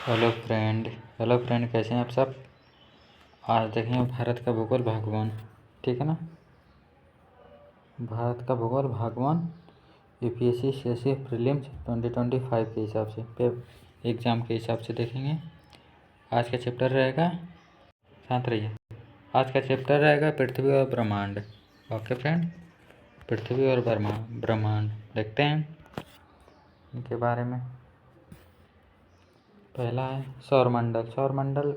Hello friend. कैसे हैं आप सब। आज देखेंगे भारत का भूगोल भाग 1। ठीक है ना। भारत का भूगोल भाग 1 यूपीएससी सीएससी प्रीलिम्स 2025 के हिसाब से एग्ज़ाम के हिसाब से देखेंगे। आज का चैप्टर रहेगा, शांत रहिए। आज का चैप्टर रहेगा पृथ्वी और ब्रह्मांड। ओके फ्रेंड, पृथ्वी और ब्रह्मांड देखते हैं इनके बारे में। पहला है सौरमंडल। सौरमंडल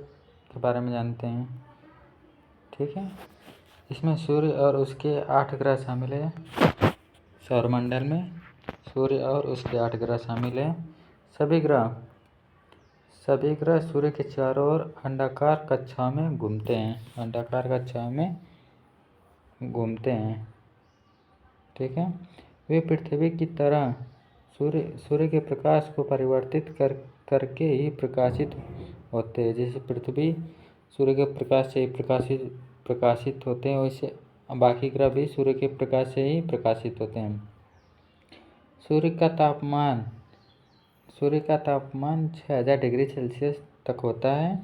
के बारे में जानते हैं। ठीक है, इसमें सूर्य और उसके 8 ग्रह शामिल है। सौरमंडल में सूर्य और उसके 8 ग्रह शामिल हैं। सभी ग्रह सूर्य के चारों ओर अंडाकार कक्षा में घूमते हैं। अंडाकार कक्षा में घूमते हैं। ठीक है, वे पृथ्वी की तरह सूर्य के प्रकाश को परिवर्तित करके ही प्रकाशित होते हैं। जैसे पृथ्वी सूर्य के प्रकाश से ही प्रकाशित होते हैं, वैसे बाकी ग्रह भी सूर्य के प्रकाश से ही प्रकाशित होते हैं। सूर्य का तापमान 6000 डिग्री सेल्सियस तक होता है।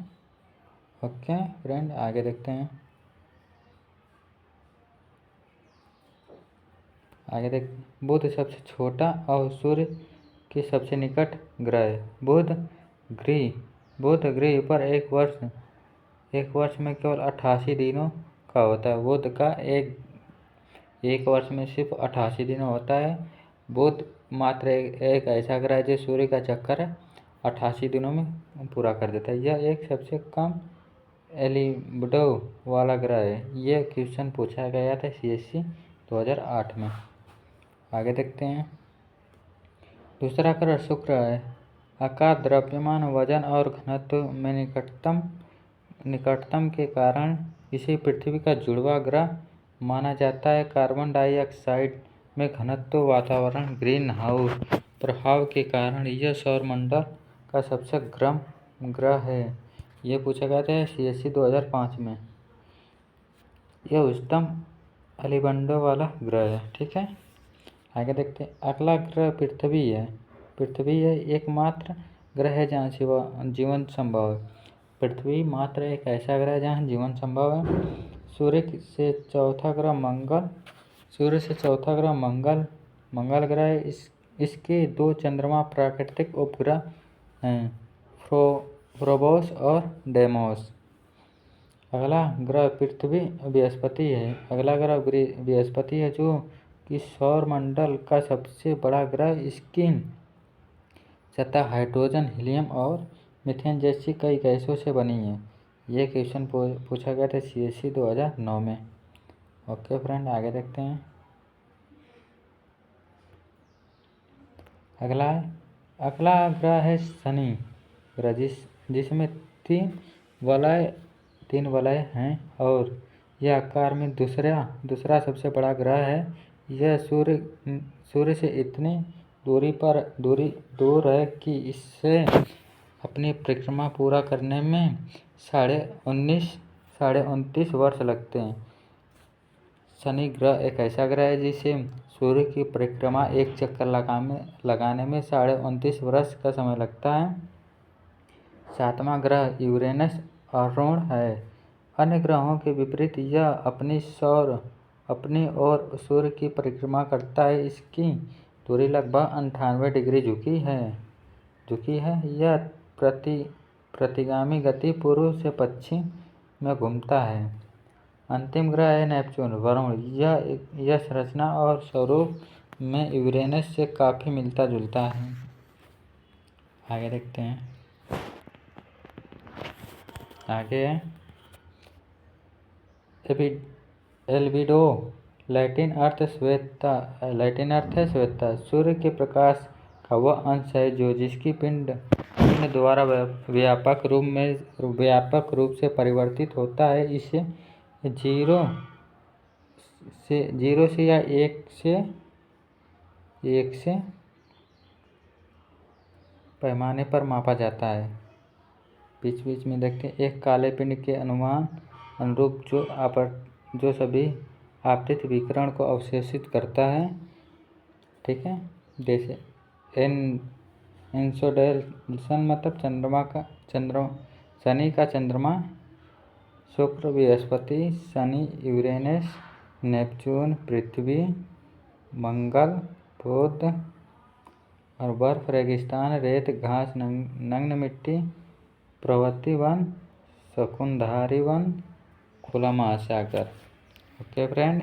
ओके फ्रेंड, आगे देखते हैं। बुध सबसे छोटा और सूर्य के सबसे निकट ग्रह है। बुध ग्रह पर एक वर्ष में केवल 88 दिनों का होता है। बुध का एक वर्ष में सिर्फ 88 दिन होता है। बुध मात्र एक ऐसा ग्रह है जो सूर्य का चक्कर 88 दिनों में पूरा कर देता है। यह एक सबसे कम एलिबिडो वाला ग्रह है। यह क्वेश्चन पूछा गया था सीएससी 2008 में। आगे देखते हैं। दूसरा ग्रह शुक्र है। आकार, द्रव्यमान, वजन और घनत्व में निकटतम के कारण इसे पृथ्वी का जुड़वा ग्रह माना जाता है। कार्बन डाइऑक्साइड में घनत्व, वातावरण, ग्रीन हाउस प्रभाव के कारण यह सौरमंडल का सबसे गर्म ग्रह है। यह पूछा गया था सीएससी 2005 में। यह उच्चतम एलिबंडो वाला ग्रह है। ठीक है, आगे देखते हैं। अगला ग्रह पृथ्वी है। पृथ्वी एकमात्र ग्रह है जहाँ जीवन संभव है। पृथ्वी मात्र एक ऐसा ग्रह है जहाँ जीवन संभव है। सूर्य से चौथा ग्रह मंगल ग्रह है। इसके 2 चंद्रमा प्राकृतिक उपग्रह हैं, प्रोबोस और डेमोस। अगला ग्रह बृहस्पति है जो कि सौरमंडल का सबसे बड़ा ग्रह। इसकी सतह हाइड्रोजन, हीलियम और मीथेन जैसी कई गैसों से बनी है। यह क्वेश्चन पूछा गया था सीएससी 2009 में। ओके फ्रेंड, आगे देखते हैं। अगला ग्रह है शनि ग्रह, जिसमें 3 वलय हैं और यह आकार में दूसरा सबसे बड़ा ग्रह है। यह सूर्य से इतनी दूर है कि इससे अपनी परिक्रमा पूरा करने में 29 वर्ष लगते हैं। शनि ग्रह एक ऐसा ग्रह है जिसे सूर्य की परिक्रमा एक चक्कर लगाने में 29 वर्ष का समय लगता है। 7वां ग्रह यूरेनस अरुण है। अन्य ग्रहों के विपरीत यह अपनी ओर सूर्य की परिक्रमा करता है। इसकी दूरी लगभग 98 डिग्री झुकी है। यह प्रतिगामी गति पूर्व से पश्चिम में घूमता है। अंतिम ग्रह है नेपच्यून वरुण। यह संरचना और स्वरूप में यूरेनस से काफ़ी मिलता जुलता है। आगे देखते हैं। आगे एल्बिडो लैटिन अर्थ है श्वेतता। सूर्य के प्रकाश का वह अंश है जिसकी पिंड द्वारा व्यापक रूप से परिवर्तित होता है। इसे 0 से या 1 से पैमाने पर मापा जाता है। बीच में देखते हैं। एक काले पिंड के अनुरूप जो सभी आपतित विकिरण को अवशोषित करता है। ठीक है, जैसे इंसोलेशन मतलब शनि का चंद्रमा, शुक्र बृहस्पति, शनि यूरेनस, नेपच्यून पृथ्वी, मंगल बुध, और बर्फ रेगिस्तान, रेत घास नग्न मिट्टी, पर्वतीय वन, शकुनधारी वन, खुला महासागर। ओके फ्रेंड,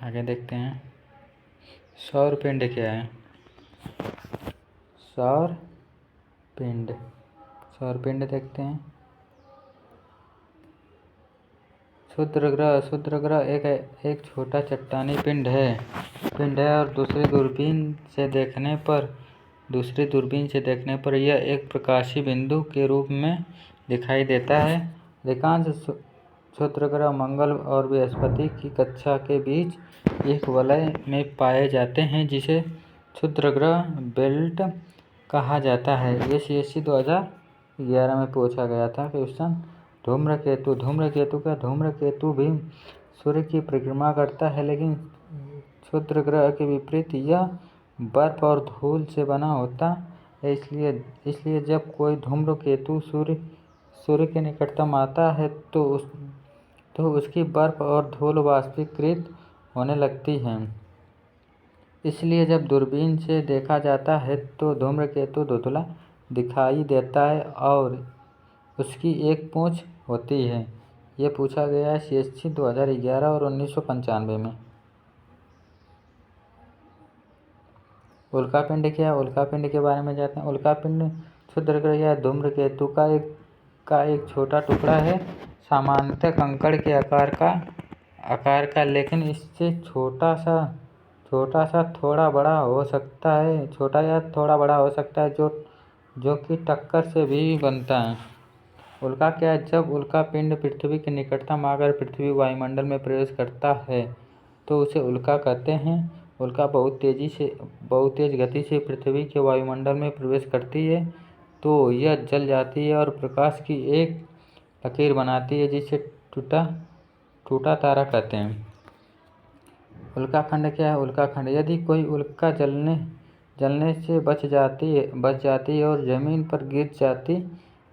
आगे देखते हैं सौर पिंड क्या है। सौर पिंड देखते हैं। क्षुद्र ग्रह एक छोटा चट्टानी पिंड है और दूसरी दूरबीन से देखने पर यह एक प्रकाशीय बिंदु के रूप में दिखाई देता है। अधिकांश क्षुद्र ग्रह मंगल और बृहस्पति की कक्षा के बीच एक वलय में पाए जाते हैं जिसे क्षुद्र ग्रह बेल्ट कहा जाता है। ये CSC 2011 में पूछा गया था क्वेश्चन। धूम्रकेतु भी सूर्य की परिक्रमा करता है, लेकिन क्षुद्र ग्रह के विपरीत यह बर्फ और धूल से बना होता है। इसलिए जब कोई धूम्रकेतु सूर्य के निकटतम आता है तो उसकी बर्फ और धूल वाष्पीकृत होने लगती है। इसलिए जब दूरबीन से देखा जाता है तो धूम्रकेतु धुंधला दिखाई देता है और उसकी एक पूंछ होती है। ये पूछा गया है CSC 2011 और 1995 में। उल्कापिंड क्या है? उल्कापिंड के बारे में जानते हैं। उल्कापिंड क्षुद्र ग्रह या धूम्रकेतु का एक छोटा टुकड़ा है, सामान्यतः कंकड़ के आकार का, लेकिन इससे छोटा सा थोड़ा बड़ा हो सकता है, छोटा या थोड़ा बड़ा हो सकता है, जो कि टक्कर से भी बनता है। उल्का क्या है? जब उल्कापिंड पृथ्वी के निकटतम आकर पृथ्वी वायुमंडल में प्रवेश करता है तो उसे उल्का कहते हैं। उल्का बहुत तेज गति से पृथ्वी के वायुमंडल में प्रवेश करती है तो यह जल जाती है और प्रकाश की एक लकीर बनाती है जिसे टूटा तारा कहते हैं। उल्काखंड क्या है? उल्काखंड यदि कोई उल्का जलने से बच जाती है और जमीन पर गिर जाती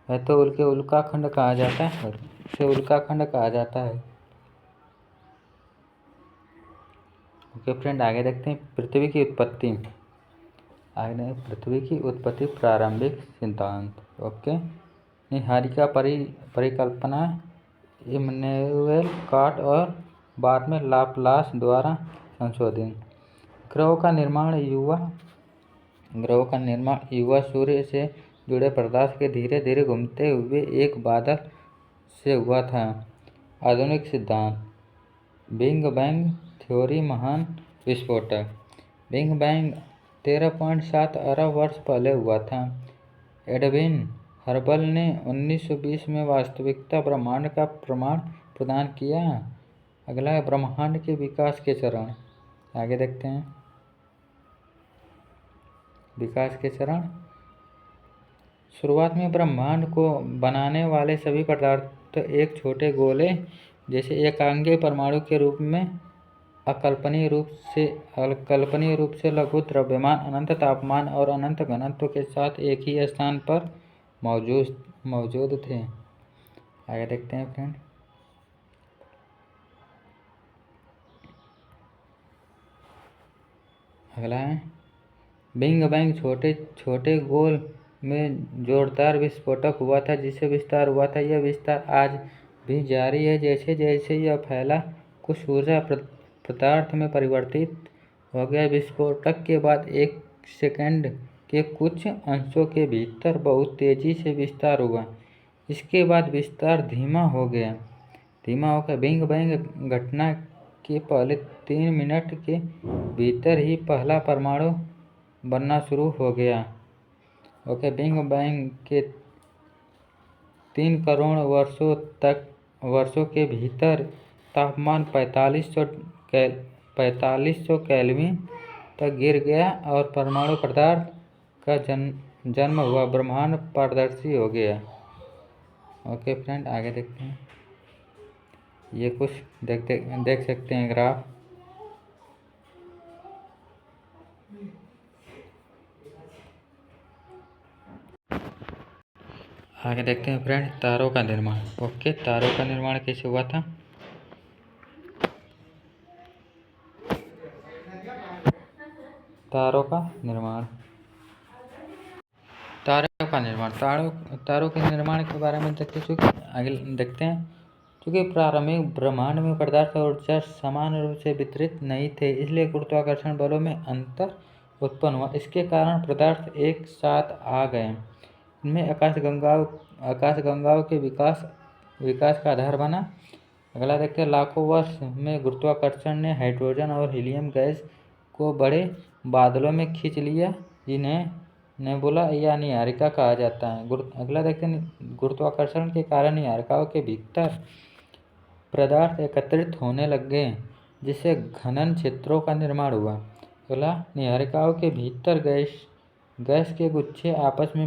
है तो उसे उल्काखंड कहा जाता है। ओके फ्रेंड, आगे देखते हैं पृथ्वी की उत्पत्ति प्रारंभिक सिद्धांत। ओके, निहारिका परिकल्पना इमैनुएल कांट और बाद में लाप्लास द्वारा संशोधित। ग्रहों का निर्माण युवा सूर्य से जुड़े पदार्थ के धीरे धीरे घूमते हुए एक बादल से हुआ था। आधुनिक सिद्धांत बिग बैंग थ्योरी महान विस्फोटक। बिग बैंग 13.7 अरब वर्ष पहले हुआ था। एडविन हर्बल ने 1920 में वास्तविकता ब्रह्मांड का प्रमाण प्रदान किया। अगला है ब्रह्मांड के विकास के चरण। आगे देखते हैं विकास के चरण। शुरुआत में ब्रह्मांड को बनाने वाले सभी पदार्थ एक छोटे गोले जैसे एकांकीय परमाणु के रूप में अकल्पनीय रूप से लघु द्रव्यमान, अनंत तापमान और अनंत घनत्व के साथ एक ही स्थान पर मौजूद थे। आगे देखते हैं फ्रेंड। अगला है बिग बैंग छोटे गोल में जोरदार विस्फोटक हुआ था जिससे विस्तार हुआ था। यह विस्तार आज भी जारी है। जैसे जैसे यह फैला कुछ ऊर्जा पदार्थ में परिवर्तित हो गया। विस्फोटक के बाद एक सेकंड के कुछ अंशों के भीतर बहुत तेजी से विस्तार हुआ। इसके बाद विस्तार धीमा हो गया। बिग बैंग घटना के पहले 3 मिनट के भीतर ही पहला परमाणु बनना शुरू हो गया। ओके, बिग बैंग के 3 करोड़ वर्षों के भीतर तापमान 4500 केल्विन तक गिर गया और परमाणु पदार्थ का जन्म हुआ। ब्रह्मांड पारदर्शी हो गया। ओके फ्रेंड, आगे देखते हैं। ये कुछ देख सकते हैं ग्राफ। आगे देखते हैं फ्रेंड, तारों का निर्माण। ओके, तारों का निर्माण कैसे हुआ था? तारों का निर्माण तारों के निर्माण के बारे में देखते हैं। आगे देखते हैं, क्योंकि प्रारंभिक ब्रह्मांड में पदार्थ और ऊर्जा समान रूप से वितरित नहीं थे, इसलिए गुरुत्वाकर्षण बलों में अंतर उत्पन्न हुआ। इसके कारण पदार्थ एक साथ आ गए। इनमें आकाशगंगाओं के विकास का आधार बना। अगला देखते हैं, लाखों वर्ष में गुरुत्वाकर्षण ने हाइड्रोजन और हीलियम गैस को बड़े बादलों में खींच लिया, जिन्हें नेबुला या नीहारिका कहा जाता है। अगला देखते हैं, गुरुत्वाकर्षण के कारण नीहारिकाओं के भीतर पदार्थ एकत्रित होने लग गए, जिससे घनन क्षेत्रों का निर्माण हुआ। अगला, नीहारिकाओं के भीतर गैस के गुच्छे आपस में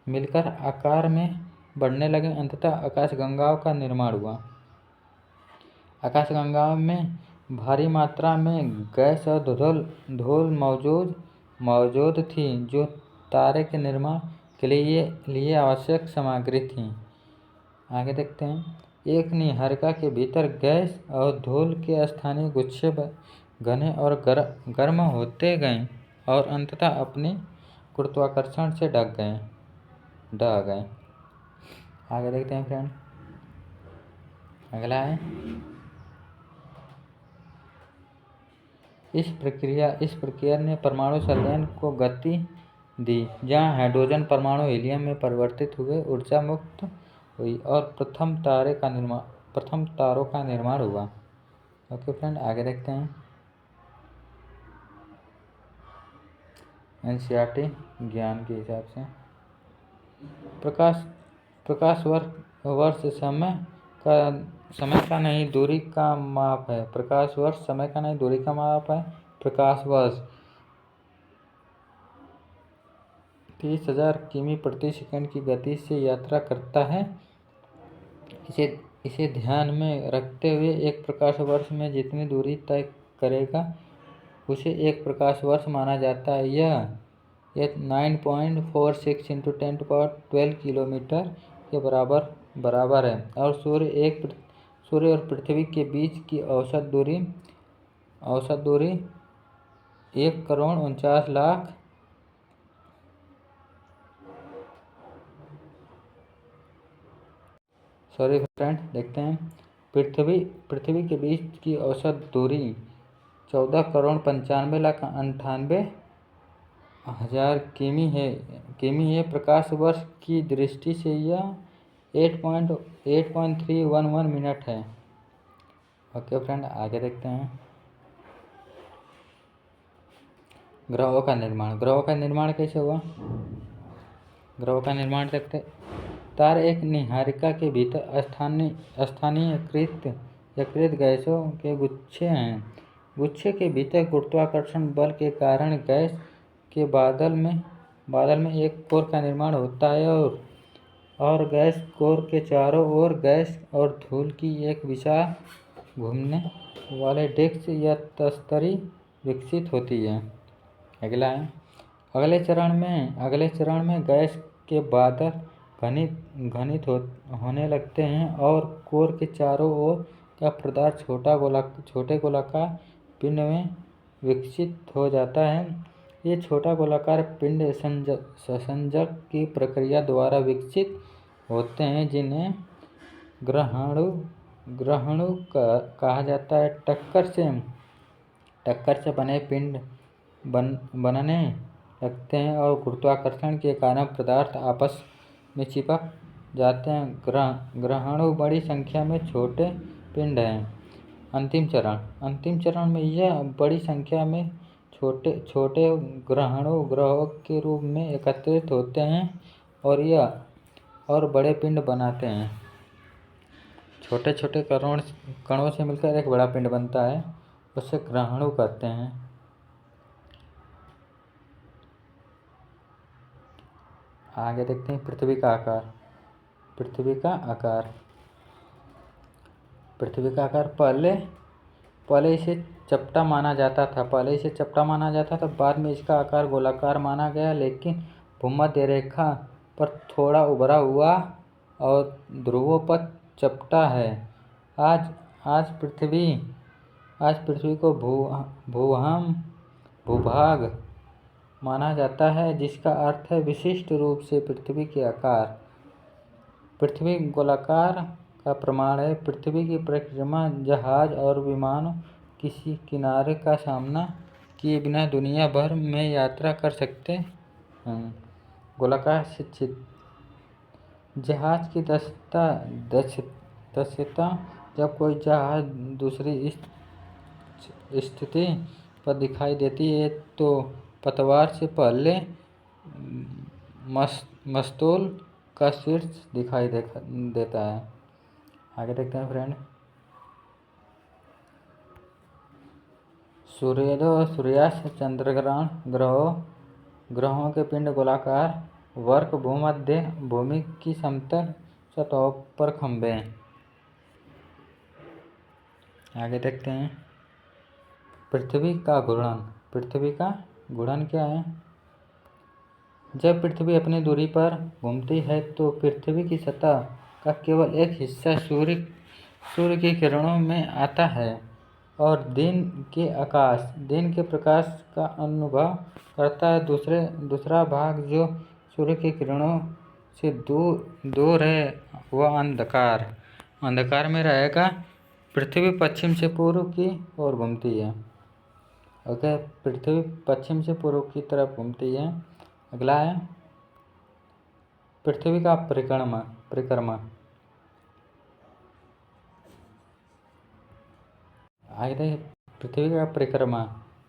मिलकर आकार में बढ़ने लगे। अंततः आकाशगंगाओं का निर्माण हुआ। आकाशगंगाओं में भारी मात्रा में गैस और धूल मौजूद थी, जो तारे के निर्माण के लिए आवश्यक सामग्री थी। आगे देखते हैं, एक नीहारिका के भीतर गैस और धूल के स्थानीय गुच्छे घने और गर्म होते गए और अंततः अपने गुरुत्वाकर्षण से ढह गए। आगे देखते हैं फ्रेंड, अगला है, इस प्रक्रिया ने परमाणु संलयन को गति दी, जहाँ हाइड्रोजन परमाणु हीलियम में परिवर्तित हुए, ऊर्जा मुक्त हुई और प्रथम तारों का निर्माण हुआ। ओके फ्रेंड, आगे देखते हैं, एनसीईआरटी ज्ञान के हिसाब से प्रकाश वर्ष समय का नहीं दूरी का माप है। प्रकाश वर्ष समय का नहीं दूरी का माप है। प्रकाश वर्ष 30,000 किमी प्रति सेकंड की गति से यात्रा करता है। इसे ध्यान में रखते हुए एक प्रकाश वर्ष में जितनी दूरी तय करेगा, उसे एक प्रकाश वर्ष माना जाता है। यह 9.46 × 10⁻12 किलोमीटर के बराबर है और सूर्य और पृथ्वी के बीच की औसत दूरी 1,49,00,000 सॉरी फ्रेंड, देखते हैं, पृथ्वी के बीच की औसत दूरी 14,95,98,000 किमी है। प्रकाश वर्ष की दृष्टि से यह 8.311 मिनट है। ओके फ्रेंड, आगे देखते हैं, ग्रहों का निर्माण कैसे हुआ? ग्रहों का निर्माण देखते हैं, तारे एक नीहारिका के भीतर स्थानीयकृत गैसों के गुच्छे हैं। गुच्छे के भीतर गुरुत्वाकर्षण बल के कारण गैस के बादल में एक कोर का निर्माण होता है और गैस कोर के चारों ओर गैस और धूल की एक विशाल घूमने वाले डिस्क या तस्तरी विकसित होती है। अगला है, अगले चरण में गैस के बादल घनित होने लगते हैं और कोर के चारों ओर का पदार्थ छोटे गोलाकार पिंड में विकसित हो जाता है। ये छोटा गोलाकार पिंड संसर्जक की प्रक्रिया द्वारा विकसित होते हैं, जिन्हें ग्रहणु कहा जाता है। टक्कर से बने पिंड बनने लगते हैं और गुरुत्वाकर्षण के कारण पदार्थ आपस में चिपक जाते हैं। ग्रहणु बड़ी संख्या में छोटे पिंड हैं। अंतिम चरण में यह बड़ी संख्या में छोटे ग्रहणु ग्रहों के रूप में एकत्रित होते हैं और बड़े पिंड बनाते हैं। छोटे छोटे कणों से मिलकर एक बड़ा पिंड बनता है, उसे ग्रहणु कहते हैं। आगे देखते हैं, पृथ्वी का आकार पहले इसे चपटा माना जाता था। बाद में इसका आकार गोलाकार माना गया, लेकिन भूमध्य रेखा पर थोड़ा उभरा हुआ और ध्रुवों पर चपटा है। आज आज पृथ्वी को भूभाग माना जाता है, जिसका अर्थ है विशिष्ट रूप से पृथ्वी के आकार। पृथ्वी गोलाकार का प्रमाण है। पृथ्वी की परिक्रमा जहाज और विमान किसी किनारे का सामना किए बिना दुनिया भर में यात्रा कर सकते हैं। गोलाकार शिक्षित जहाज की दक्षता जब कोई जहाज दूसरी स्थिति पर दिखाई देती है तो पतवार से पहले मस्तूल का शीर्ष दिखाई देता है। आगे देखते हैं फ्रेंड। सूर्योदय और सूर्यास्त, चंद्रग्रहण, ग्रहों के पिंड गोलाकार, वर्क भूमध्य, भूमि की समतल सतहों पर खंभे। आगे देखते हैं। पृथ्वी का घूर्णन क्या है? जब पृथ्वी अपनी दूरी पर घूमती है तो पृथ्वी की सतह का केवल एक हिस्सा सूर्य की किरणों में आता है और दिन के प्रकाश का अनुभव करता है। दूसरा भाग जो सूर्य की किरणों से दूर है वह अंधकार में रहेगा। पृथ्वी पश्चिम से पूर्व की ओर घूमती है। ओके, पृथ्वी पश्चिम से पूर्व की तरफ घूमती है। अगला है पृथ्वी का परिक्रमा। आगे पृथ्वी का परिक्रमा।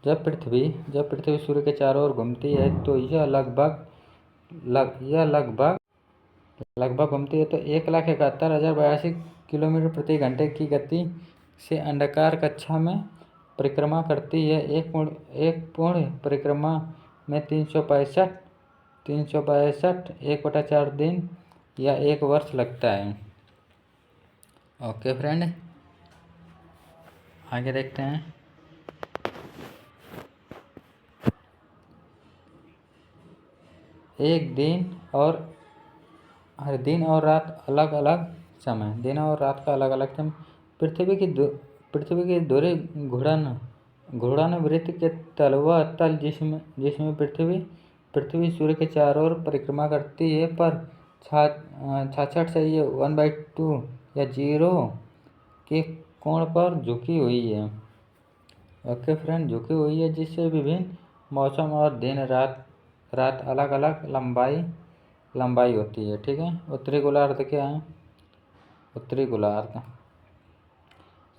जब पृथ्वी सूर्य के चारों ओर घूमती है तो यह लगभग घूमती है तो 1,71,082 किलोमीटर प्रति घंटे की गति से अंडाकार कक्षा में परिक्रमा करती है। एक पूर्ण परिक्रमा में 365 1/4 दिन या 1 वर्ष लगता है। ओके फ्रेंड, आगे देखते हैं। हर दिन और रात अलग अलग समय। दिन और रात का अलग अलग समय। पृथ्वी की धुरी घूर्णन वृत्त के तल वह तल जिसमें पृथ्वी सूर्य के चारों ओर परिक्रमा करती है पर 66 से 1/2 या 0 के कोण पर झुकी हुई है। ओके फ्रेंड, झुकी हुई है, जिससे विभिन्न मौसम और दिन रात अलग अलग लंबाई होती है। ठीक है। उत्तरी गोलार्ध क्या है? उत्तरी गोलार्ध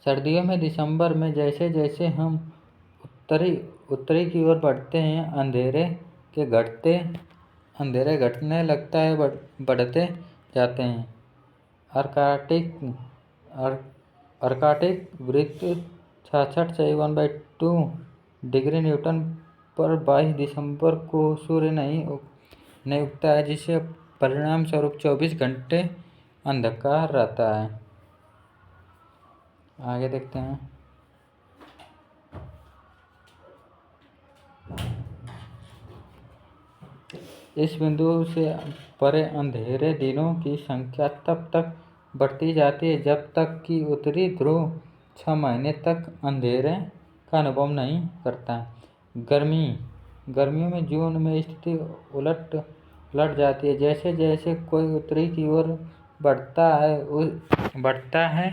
सर्दियों में दिसंबर में जैसे जैसे हम उत्तरी की ओर बढ़ते हैं अंधेरे घटने लगता है, बढ़ते जाते हैं। अर्कटिक वृत्त 66 से 1/2 डिग्री न्यूटन पर 22 दिसंबर को सूर्य नहीं उगता है, जिससे परिणाम स्वरूप 24 घंटे अंधकार रहता है। आगे देखते हैं। इस बिंदु से परे अंधेरे दिनों की संख्या तब तक बढ़ती जाती है जब तक कि उत्तरी ध्रुव 6 महीने तक अंधेरे का अनुभव नहीं करता। गर्मियों में जून में स्थिति उलट जाती है। जैसे जैसे कोई उत्तरी की ओर बढ़ता है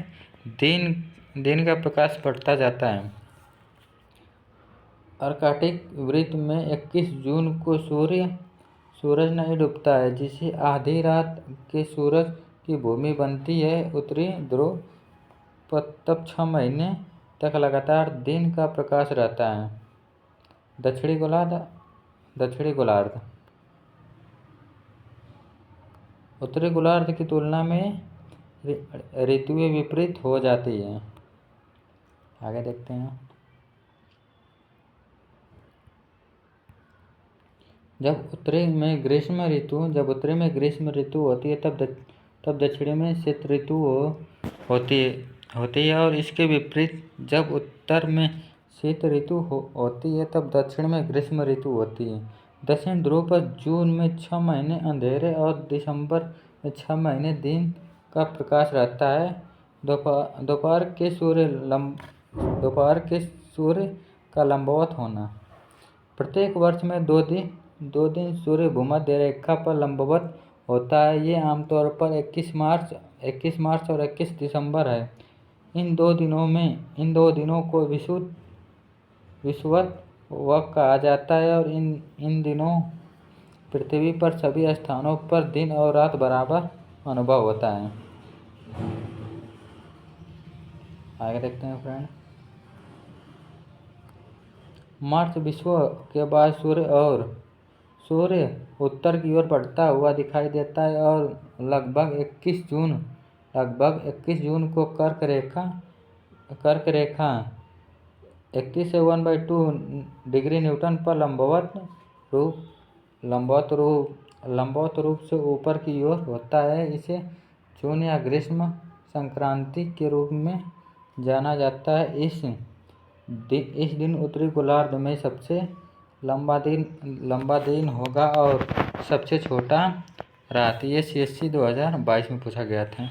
दिन का प्रकाश बढ़ता जाता है। अर्कटिक वृत्त में 21 जून को सूरज नहीं डूबता है, जिसे आधी रात के सूरज की भूमि बनती है। उत्तरी ध्रुव पर तब 6 महीने तक लगातार दिन का प्रकाश रहता है। दक्षिणी गोलार्ध उत्तरी गोलार्ध की तुलना में ऋतुएं विपरीत हो जाती हैं। आगे देखते हैं। जब उत्तरी में ग्रीष्म ऋतु होती है तब दक्षिणी में शीत ऋतु होती है और इसके विपरीत जब उत्तर में शीत ऋतु होती है तब दक्षिण में ग्रीष्म ऋतु होती है। दक्षिण ध्रुव पर जून में 6 महीने अंधेरे और दिसंबर में 6 महीने दिन का प्रकाश रहता है। दोपहर के सूर्य का लंबवत होना। प्रत्येक वर्ष में 2 दिन सूर्य भूमध्य रेखा पर लंबवत होता है। ये आमतौर पर 21 मार्च और 21 दिसंबर है। इन दो दिनों को विषुवत वक्र कहा जाता है और इन दिनों पृथ्वी पर सभी स्थानों पर दिन और रात बराबर अनुभव होता है। आगे देखते हैं फ्रेंड। मार्च विषुव के बाद सूर्य उत्तर की ओर बढ़ता हुआ दिखाई देता है और लगभग 21 जून को कर्क रेखा 31 से 1/2 डिग्री न्यूटन पर लंबवत रूप से ऊपर की ओर होता है। इसे जून या ग्रीष्म संक्रांति के रूप में जाना जाता है। इस दिन उत्तरी गोलार्ध में सबसे लंबा दिन होगा और सबसे छोटा रात। ये CSC 2022 में पूछा गया था।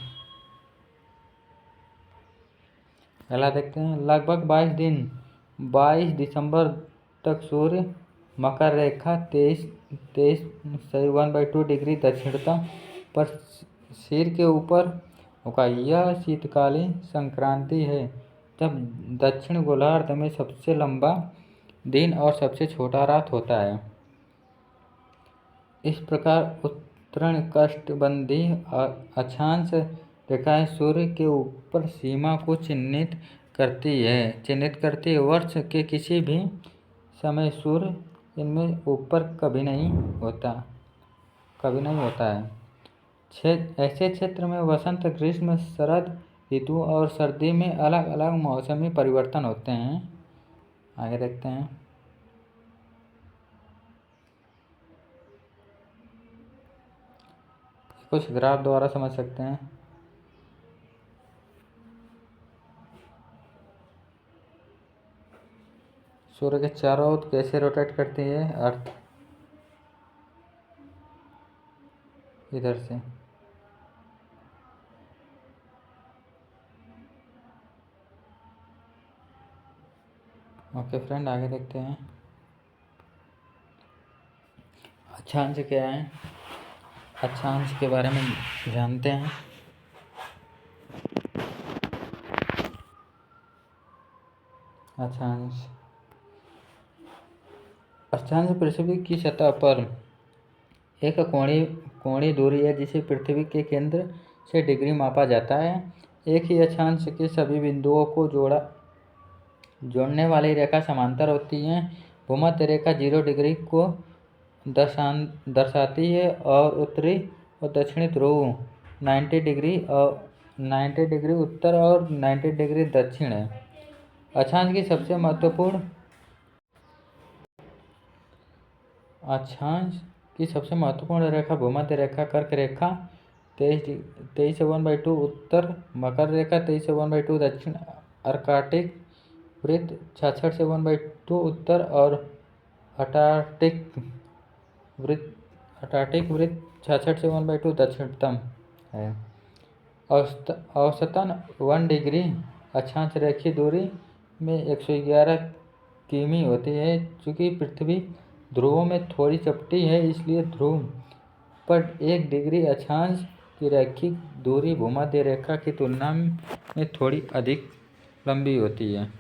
अगला देखते हैं। लगभग 22 दिसंबर तक सूर्य मकर रेखा 23 से 1/2 डिग्री दक्षिणतम पर सिर के ऊपर होगा। यह शीतकालीन संक्रांति है जब दक्षिण गोलार्ध में सबसे लंबा दिन और सबसे छोटा रात होता है। इस प्रकार उत्तरकटिबंधीय अक्षांश रेखाएं सूर्य के ऊपर सीमा को चिन्हित करती है। वर्ष के किसी भी समय सूर्य इनमें ऊपर कभी नहीं होता है। ऐसे क्षेत्र में वसंत, ग्रीष्म, शरद ऋतु और सर्दी में अलग अलग मौसमी परिवर्तन होते हैं। आगे देखते हैं। कुछ ग्राफ द्वारा समझ सकते हैं। सूर्य के चारों ओर कैसे रोटेट करती है अर्थ, इधर से। ओके फ्रेंड, आगे देखते हैं। अक्षांश क्या है? अक्षांश के बारे में जानते हैं। अक्षांश पृथ्वी की सतह पर एक कोणीय दूरी है जिसे पृथ्वी के केंद्र से डिग्री मापा जाता है। एक ही अक्षांश के सभी बिंदुओं को जोड़ने वाली रेखा समांतर होती है। भूमध्य रेखा 0 डिग्री को दर्शाती है और उत्तरी और दक्षिणी ध्रुव 90 डिग्री उत्तर और 90 डिग्री दक्षिण है। अक्षांश की सबसे महत्वपूर्ण रेखा भूमध्य रेखा, कर्क रेखा 23 से 1/2 उत्तर, मकर रेखा 23 से 1/2 दक्षिण, अर्कटिक वृत्त 66 से 1/2 उत्तर और अंटार्कटिक वृत्त 66 से 1/2 दक्षिणतम है। औसतन 1 डिग्री अक्षांश रेखीय दूरी में 111 किमी होती है। चूँकि पृथ्वी ध्रुवों में थोड़ी चपटी है, इसलिए ध्रुव पर 1 डिग्री अक्षांश की रैखिक दूरी भूमध्य रेखा की तुलना में थोड़ी अधिक लंबी होती है।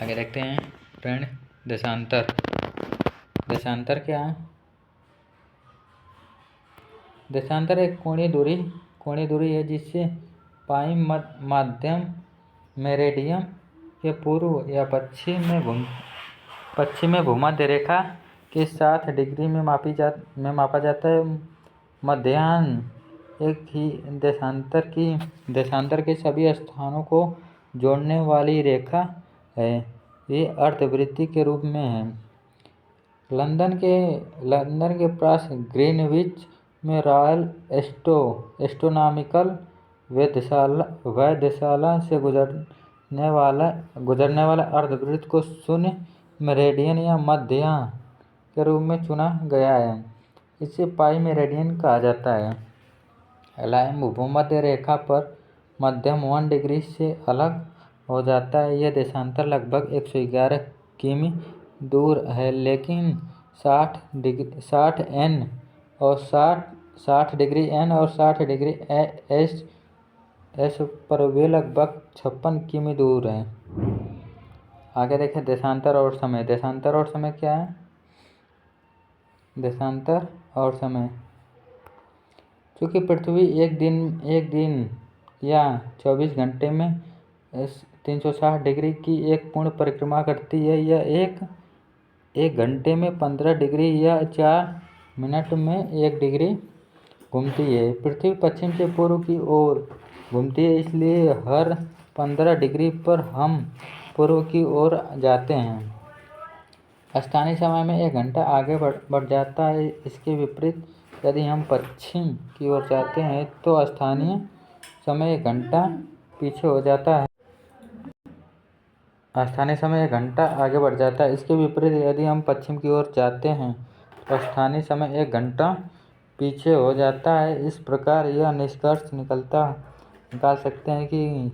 आगे देखते हैं फ्रेंड। देशांतर क्या है? देशांतर एक कोणीय दूरी है जिससे पाइम माध्यम मेरिडियन के पूर्व या पश्चिम में भूमध्य रेखा के 7 डिग्री में मापा जाता है। मध्याह्न एक ही देशांतर के सभी स्थानों को जोड़ने वाली रेखा है। ये अर्धवृत्तीय के रूप में है। लंदन के पास ग्रीनविच में रॉयल एस्ट्रोनॉमिकल वेधशाला से गुजरने वाला अर्धवृत्त को शून्य मेरिडियन या के रूप में चुना गया है। इसे पाई मेरिडियन कहा जाता है। एलाइम भूमध्य रेखा पर मध्यम 1 डिग्री से अलग हो जाता है। यह देशांतर लगभग 111 किमी दूर है, लेकिन 60 N और 60 डिग्री N और 60 डिग्री एस पर वे लगभग 56 किमी दूर हैं। आगे देखें देशांतर और समय। देशांतर और समय क्या है? देशांतर और समय, चूँकि पृथ्वी एक दिन या 24 घंटे में 360 डिग्री की एक पूर्ण परिक्रमा करती है, यह एक घंटे में 15 डिग्री या 4 मिनट में 1 डिग्री घूमती है। पृथ्वी पश्चिम से पूर्व की ओर घूमती है, इसलिए हर 15 डिग्री पर हम पूर्व की ओर जाते हैं। स्थानीय समय में 1 घंटा आगे बढ़ जाता है। इसके विपरीत यदि हम पश्चिम की ओर जाते हैं तो स्थानीय समय 1 घंटा पीछे हो जाता है। स्थानीय समय 1 घंटा आगे बढ़ जाता है। इसके विपरीत यदि हम पश्चिम की ओर जाते हैं तो स्थानीय समय 1 घंटा पीछे हो जाता है। इस प्रकार यह निष्कर्ष निकाल सकते हैं कि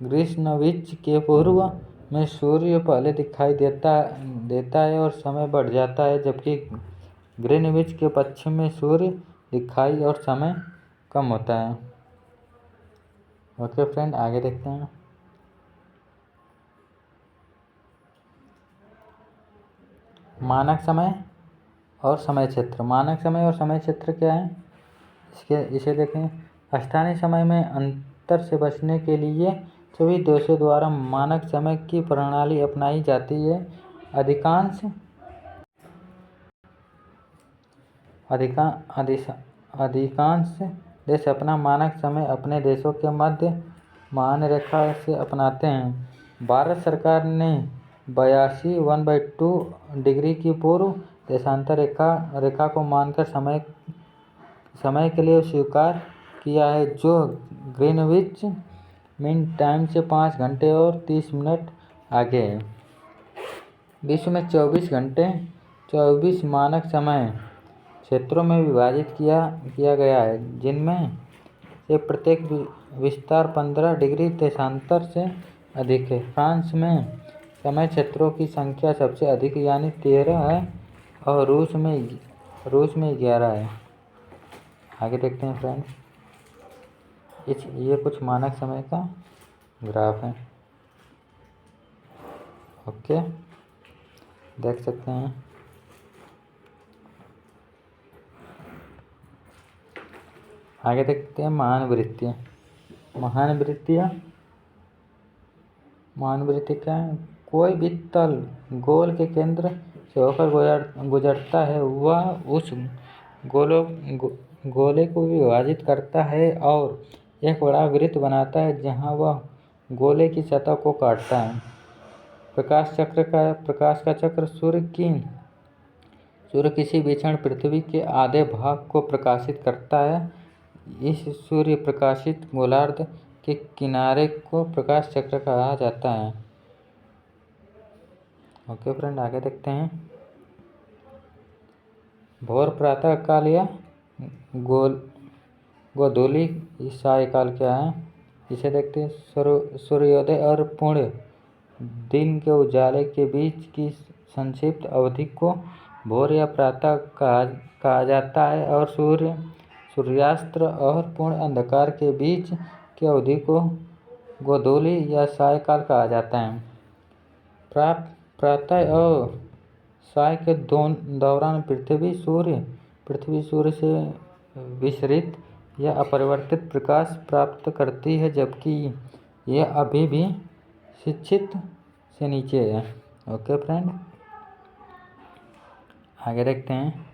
ग्रीष्मविच के पूर्व में सूर्य पहले दिखाई देता है और समय बढ़ जाता है, जबकि ग्रीनविच के पश्चिम में सूर्य दिखाई और समय कम होता है। ओके फ्रेंड, आगे देखते हैं। मानक समय और समय क्षेत्र। मानक समय और समय क्षेत्र क्या है? इसे देखें। स्थानीय समय में अंतर से बचने के लिए सभी देशों द्वारा मानक समय की प्रणाली अपनाई जाती है। अधिकांश देश अपना मानक समय अपने देशों के मध्य मान रेखा से अपनाते हैं। भारत सरकार ने 82 1/2 डिग्री की पूर्व देशांतर रेखा को मानकर समय के लिए स्वीकार किया है, जो ग्रीनविच मीन टाइम से 5 घंटे और 30 मिनट आगे है। विश्व में 24 घंटे 24 मानक समय क्षेत्रों में विभाजित किया गया है, जिनमें से प्रत्येक विस्तार 15 डिग्री देशांतर से अधिक है। फ्रांस में समय क्षेत्रों की संख्या सबसे अधिक यानी 13 है और रूस में 11 है। आगे देखते हैं फ्रेंड्स। ये कुछ मानक समय का ग्राफ है। ओके, देख सकते हैं। आगे देखते हैं महान वृत्ति क्या है? कोई भी तल गोल के केंद्र से होकर गुजरता है, वह उस गोले को विभाजित करता है और एक बड़ा वृत्त बनाता है, जहां वह गोले की सतह को काटता है। प्रकाश का चक्र सूर्य किसी विक्षण पृथ्वी के आधे भाग को प्रकाशित करता है। इस सूर्य प्रकाशित गोलार्ध के किनारे को प्रकाश चक्र कहा जाता है। ओके फ्रेंड, आगे देखते हैं। भोर प्रातः काल या गोधूली सायकाल क्या है? इसे देखते हैं। सूर्योदय और पूर्ण दिन के उजाले के बीच की संक्षिप्त अवधि को भोर या प्रातः कहा जाता है और सूर्यास्त और पूर्ण अंधकार के बीच की अवधि को गोधूली या सायकाल कहा जाता है। प्रातः और साय के दौरान पृथ्वी सूर्य से विसरित या अपरिवर्तित प्रकाश प्राप्त करती है, जबकि यह अभी भी क्षितिज से नीचे है। ओके फ्रेंड, आगे देखते हैं।